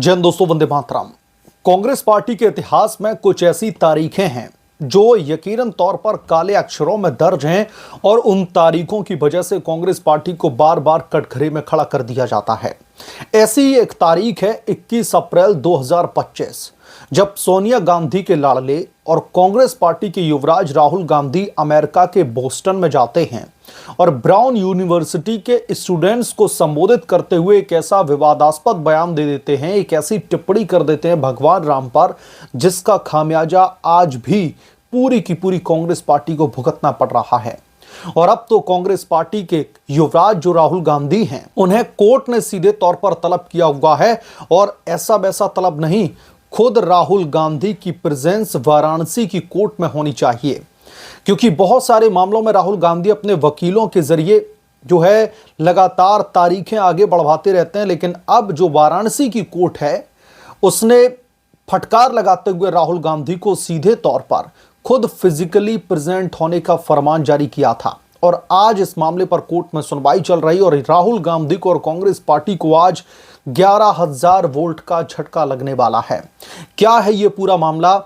जय हिंद दोस्तों, वंदे मातरम। कांग्रेस पार्टी के इतिहास में कुछ ऐसी तारीखें हैं जो यकीनन तौर पर काले अक्षरों में दर्ज हैं और उन तारीखों की वजह से कांग्रेस पार्टी को बार बार कटघरे में खड़ा कर दिया जाता है। ऐसी ही एक तारीख है 21 अप्रैल 2025, जब सोनिया गांधी के लाडले और कांग्रेस पार्टी के युवराज राहुल गांधी अमेरिका के बोस्टन में जाते हैं और ब्राउन यूनिवर्सिटी के स्टूडेंट्स को संबोधित करते हुए एक ऐसा विवादास्पद बयान दे देते हैं, एक ऐसी टिप्पणी कर देते हैं भगवान राम पर, जिसका खामियाजा आज भी पूरी की पूरी कांग्रेस पार्टी को भुगतना पड़ रहा है। और अब तो कांग्रेस पार्टी के युवराज जो राहुल गांधी हैं, उन्हें कोर्ट ने सीधे तौर पर तलब किया हुआ है, और ऐसा वैसा तलब नहीं, खुद राहुल गांधी की प्रेजेंस वाराणसी की कोर्ट में होनी चाहिए, क्योंकि बहुत सारे मामलों में राहुल गांधी अपने वकीलों के जरिए जो है लगातार तारीखें आगे बढ़वाते रहते हैं। लेकिन अब जो वाराणसी की कोर्ट है, उसने फटकार लगाते हुए राहुल गांधी को सीधे तौर पर खुद फिजिकली प्रेजेंट होने का फरमान जारी किया था। और आज इस मामले पर कोर्ट में सुनवाई चल रही, और राहुल गांधी को और कांग्रेस पार्टी को आज 11,000 वोल्ट का झटका लगने वाला है। क्या है यह पूरा मामला?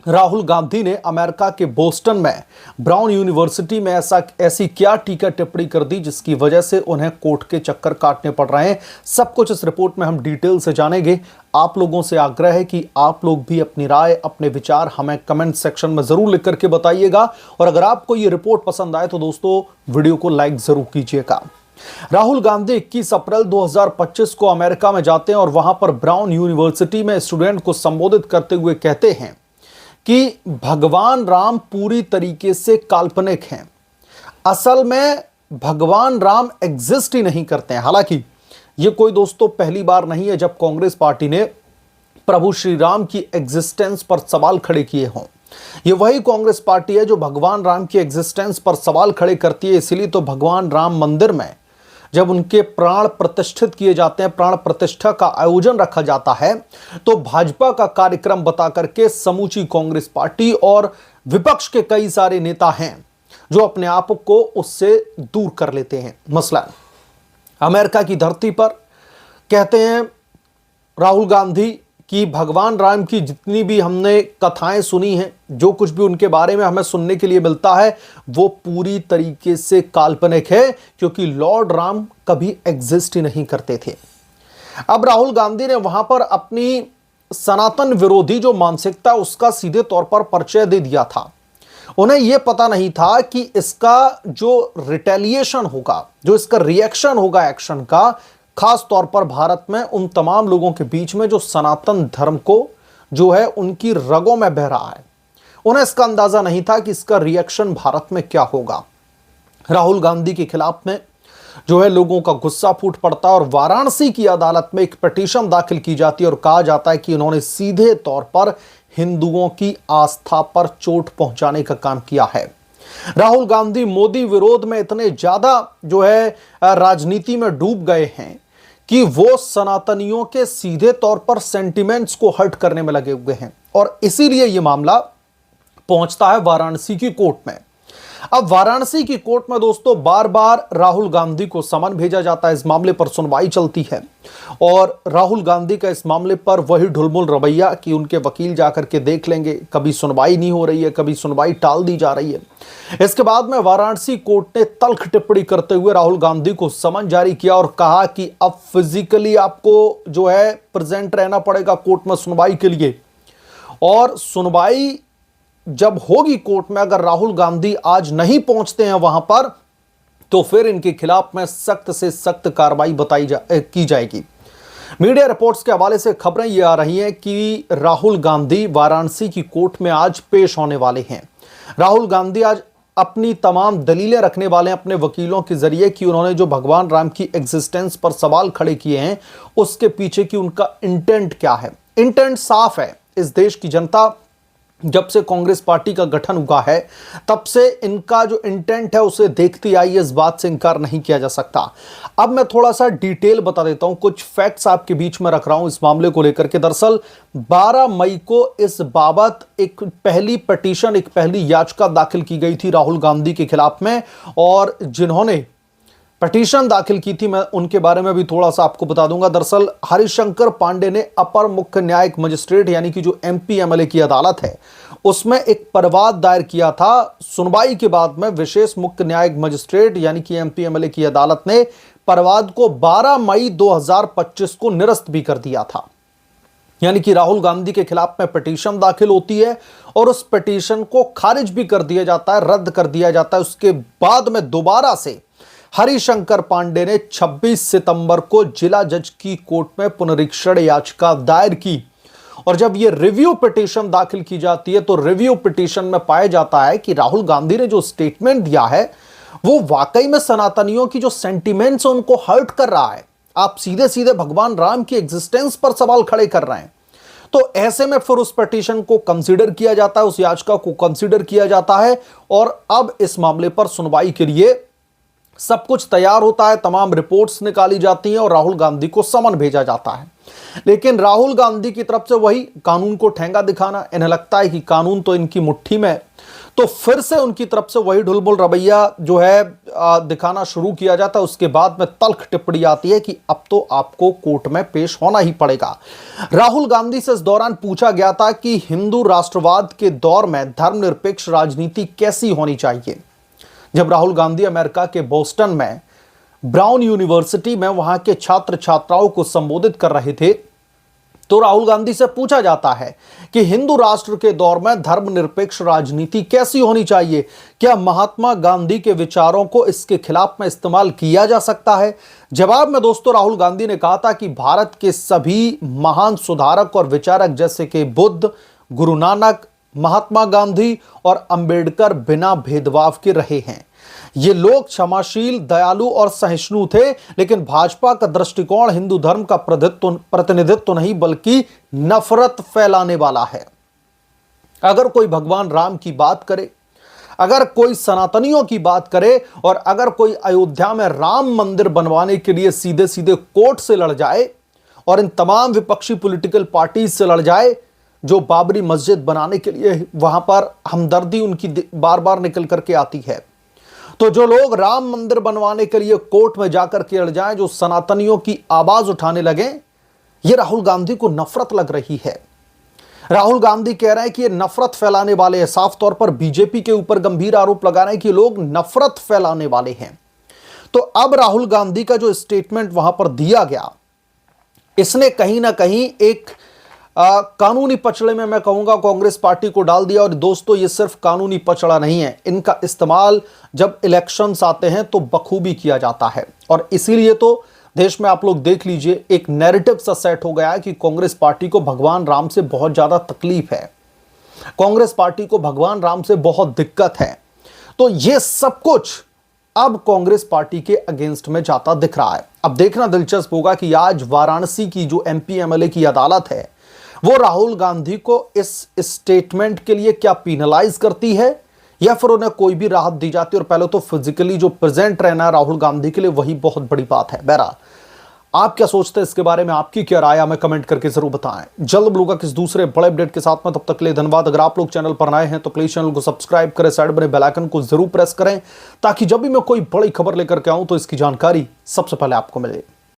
राहुल गांधी ने अमेरिका के बोस्टन में ब्राउन यूनिवर्सिटी में ऐसी क्या टीका टिप्पणी कर दी जिसकी वजह से उन्हें कोर्ट के चक्कर काटने पड़ रहे हैं? सब कुछ इस रिपोर्ट में हम डिटेल से जानेंगे। आप लोगों से आग्रह है कि आप लोग भी अपनी राय, अपने विचार हमें कमेंट सेक्शन में जरूर लिख करके बताइएगा। और अगर आपको ये रिपोर्ट पसंद आए तो दोस्तों वीडियो को लाइक जरूर कीजिएगा। राहुल गांधी 21 अप्रैल 2025 को अमेरिका में जाते हैं और वहां पर ब्राउन यूनिवर्सिटी में स्टूडेंट को संबोधित करते हुए कहते हैं कि भगवान राम पूरी तरीके से काल्पनिक हैं। असल में भगवान राम एग्जिस्ट ही नहीं करते हैं। हालांकि यह कोई दोस्तों पहली बार नहीं है जब कांग्रेस पार्टी ने प्रभु श्री राम की एग्जिस्टेंस पर सवाल खड़े किए हों। यह वही कांग्रेस पार्टी है जो भगवान राम की एग्जिस्टेंस पर सवाल खड़े करती है। इसीलिए तो भगवान राम मंदिर में जब उनके प्राण प्रतिष्ठित किए जाते हैं, प्राण प्रतिष्ठा का आयोजन रखा जाता है, तो भाजपा का कार्यक्रम बता करके समूची कांग्रेस पार्टी और विपक्ष के कई सारे नेता हैं जो अपने आप को उससे दूर कर लेते हैं। मसलन अमेरिका की धरती पर कहते हैं राहुल गांधी कि भगवान राम की जितनी भी हमने कथाएं सुनी हैं, जो कुछ भी उनके बारे में हमें सुनने के लिए मिलता है, वो पूरी तरीके से काल्पनिक है, क्योंकि लॉर्ड राम कभी एग्जिस्ट ही नहीं करते थे। अब राहुल गांधी ने वहां पर अपनी सनातन विरोधी जो मानसिकता उसका सीधे तौर पर परिचय दे दिया था। उन्हें यह पता नहीं था कि इसका जो रिटेलिएशन होगा, जो इसका रिएक्शन होगा एक्शन का, खास तौर पर भारत में उन तमाम लोगों के बीच में जो सनातन धर्म को जो है उनकी रगों में बह रहा है, उन्हें इसका अंदाजा नहीं था कि इसका रिएक्शन भारत में क्या होगा। राहुल गांधी के खिलाफ में जो है लोगों का गुस्सा फूट पड़ता है और वाराणसी की अदालत में एक पिटीशन दाखिल की जाती है और कहा जाता है कि उन्होंने सीधे तौर पर हिंदुओं की आस्था पर चोट पहुंचाने का काम किया है। राहुल गांधी मोदी विरोध में इतने ज्यादा जो है राजनीति में डूब गए हैं कि वो सनातनियों के सीधे तौर पर सेंटिमेंट्स को हर्ट करने में लगे हुए हैं, और इसीलिए यह मामला पहुंचता है वाराणसी की कोर्ट में। अब वाराणसी की कोर्ट में दोस्तों बार बार राहुल गांधी को समन भेजा जाता है। इस मामले पर सुनवाई चलती है और राहुल गांधी का इस मामले पर वही ढुलमुल रवैया कि उनके वकील जाकर के देख लेंगे, कभी सुनवाई नहीं हो रही है, कभी सुनवाई टाल दी जा रही है। इसके बाद में वाराणसी कोर्ट ने तल्ख टिप्पणी करते हुए राहुल गांधी को समन जारी किया और कहा कि अब फिजिकली आपको जो है प्रेजेंट रहना पड़ेगा कोर्ट में सुनवाई के लिए। और सुनवाई जब होगी कोर्ट में, अगर राहुल गांधी आज नहीं पहुंचते हैं वहां पर, तो फिर इनके खिलाफ में सख्त से सख्त कार्रवाई की जाएगी। मीडिया रिपोर्ट्स के हवाले से खबरें ये आ रही हैं कि राहुल गांधी वाराणसी की कोर्ट में आज पेश होने वाले हैं। राहुल गांधी आज अपनी तमाम दलीलें रखने वाले हैं अपने वकीलों के जरिए कि उन्होंने जो भगवान राम की एग्जिस्टेंस पर सवाल खड़े किए हैं, उसके पीछे की उनका इंटेंट क्या है। इंटेंट साफ है। इस देश की जनता जब से कांग्रेस पार्टी का गठन हुआ है, तब से इनका जो इंटेंट है उसे देखती आई है, इस बात से इनकार नहीं किया जा सकता। अब मैं थोड़ा सा डिटेल बता देता हूं, कुछ फैक्ट्स आपके बीच में रख रहा हूं इस मामले को लेकर के। दरअसल 12 मई को इस बाबत एक पहली पिटीशन, एक पहली याचिका दाखिल की गई थी राहुल गांधी के खिलाफ में, और जिन्होंने पिटीशन दाखिल की थी। मैं उनके बारे में भी थोड़ा सा आपको बता दूंगा। दरअसल हरिशंकर पांडे ने अपर मुख्य न्यायिक मजिस्ट्रेट यानी कि जो एमपी एमएलए की अदालत है उसमें एक परिवाद दायर किया था। सुनवाई के बाद में विशेष मुख्य न्यायिक मजिस्ट्रेट यानी कि एमपी एमएलए की अदालत ने परिवाद को 12 मई 2025 को निरस्त भी कर दिया था। यानी कि राहुल गांधी के खिलाफ में पिटीशन दाखिल होती है और उस पिटीशन को खारिज भी कर दिया जाता है, रद्द कर दिया जाता है। उसके बाद में दोबारा से हरिशंकर पांडे ने 26 सितंबर को जिला जज की कोर्ट में पुनरीक्षण याचिका दायर की और जब यह रिव्यू पिटीशन दाखिल की जाती है तो रिव्यू पिटीशन में पाया जाता है कि राहुल गांधी ने जो स्टेटमेंट दिया है वो वाकई में सनातनियों की जो सेंटिमेंट्स उनको हर्ट कर रहा है। आप सीधे सीधे भगवान राम की एग्जिस्टेंस पर सवाल खड़े कर रहे हैं। तो ऐसे में फिर उस पिटीशन को कंसीडर किया जाता है, उस याचिका को कंसीडर किया जाता है और अब इस मामले पर सुनवाई के लिए सब कुछ तैयार होता है, तमाम रिपोर्ट्स निकाली जाती हैं और राहुल गांधी को समन भेजा जाता है। लेकिन राहुल गांधी की तरफ से वही कानून को ठेंगा दिखाना, इन्हें लगता है कि कानून तो इनकी मुट्ठी में, तो फिर से उनकी तरफ से वही ढुलमुल रवैया जो है दिखाना शुरू किया जाता है। उसके बाद में तल्ख टिप्पणी आती है कि अब तो आपको कोर्ट में पेश होना ही पड़ेगा। राहुल गांधी से इस दौरान पूछा गया था कि हिंदू राष्ट्रवाद के दौर में धर्मनिरपेक्ष राजनीति कैसी होनी चाहिए। जब राहुल गांधी अमेरिका के बोस्टन में ब्राउन यूनिवर्सिटी में वहां के छात्र छात्राओं को संबोधित कर रहे थे तो राहुल गांधी से पूछा जाता है कि हिंदू राष्ट्र के दौर में धर्मनिरपेक्ष राजनीति कैसी होनी चाहिए, क्या महात्मा गांधी के विचारों को इसके खिलाफ में इस्तेमाल किया जा सकता है। जवाब में दोस्तों राहुल गांधी ने कहा था कि भारत के सभी महान सुधारक और विचारक जैसे कि बुद्ध, गुरु नानक, महात्मा गांधी और अंबेडकर बिना भेदभाव के रहे हैं। ये लोग क्षमाशील, दयालु और सहिष्णु थे, लेकिन भाजपा का दृष्टिकोण हिंदू धर्म का प्रतिनिधित्व नहीं बल्कि नफरत फैलाने वाला है। अगर कोई भगवान राम की बात करे, अगर कोई सनातनियों की बात करे और अगर कोई अयोध्या में राम मंदिर बनवाने के लिए सीधे सीधे कोर्ट से लड़ जाए और इन तमाम विपक्षी पॉलिटिकल पार्टी से लड़ जाए जो बाबरी मस्जिद बनाने के लिए वहां पर हमदर्दी उनकी बार बार निकल करके आती है, तो जो लोग राम मंदिर बनवाने के लिए कोर्ट में जाकर के लड़ जाएं, जो सनातनियों की आवाज उठाने लगे, ये राहुल गांधी को नफरत लग रही है। राहुल गांधी कह रहे हैं कि ये नफरत फैलाने वाले हैं। साफ तौर पर बीजेपी के ऊपर गंभीर आरोप लगा रहे हैं कि लोग नफरत फैलाने वाले हैं। तो अब राहुल गांधी का जो स्टेटमेंट वहां पर दिया गया, इसने कहीं ना कहीं एक कानूनी पचड़े में मैं कहूंगा कांग्रेस पार्टी को डाल दिया। और दोस्तों ये सिर्फ कानूनी पचड़ा नहीं है, इनका इस्तेमाल जब इलेक्शंस आते हैं तो बखूबी किया जाता है और इसीलिए तो देश में आप लोग देख लीजिए एक नैरेटिव सा सेट हो गया है कि कांग्रेस पार्टी को भगवान राम से बहुत ज्यादा तकलीफ है, कांग्रेस पार्टी को भगवान राम से बहुत दिक्कत है। तो ये सब कुछ अब कांग्रेस पार्टी के अगेंस्ट में जाता दिख रहा है। अब देखना दिलचस्प होगा कि आज वाराणसी की जो एमपी एमएलए की अदालत है वो राहुल गांधी को इस स्टेटमेंट के लिए क्या पिनलाइज करती है या फिर उन्हें कोई भी राहत दी जाती है। और पहले तो फिजिकली जो प्रेजेंट रहना राहुल गांधी के लिए वही बहुत बड़ी बात है। बहरहाल आप क्या सोचते हैं इसके बारे में, आपकी क्या राय हमें कमेंट करके जरूर बताएं। जल्द मिलूंगा किस दूसरे बड़े अपडेट के साथ में, तब तक के लिए धन्यवाद। अगर आप लोग चैनल पर नए हैं तो प्लीज चैनल को सब्सक्राइब करें, साइड बने बेल आइकन को जरूर प्रेस करें ताकि जब भी मैं कोई बड़ी खबर लेकर के आऊं तो इसकी जानकारी सबसे पहले आपको मिले।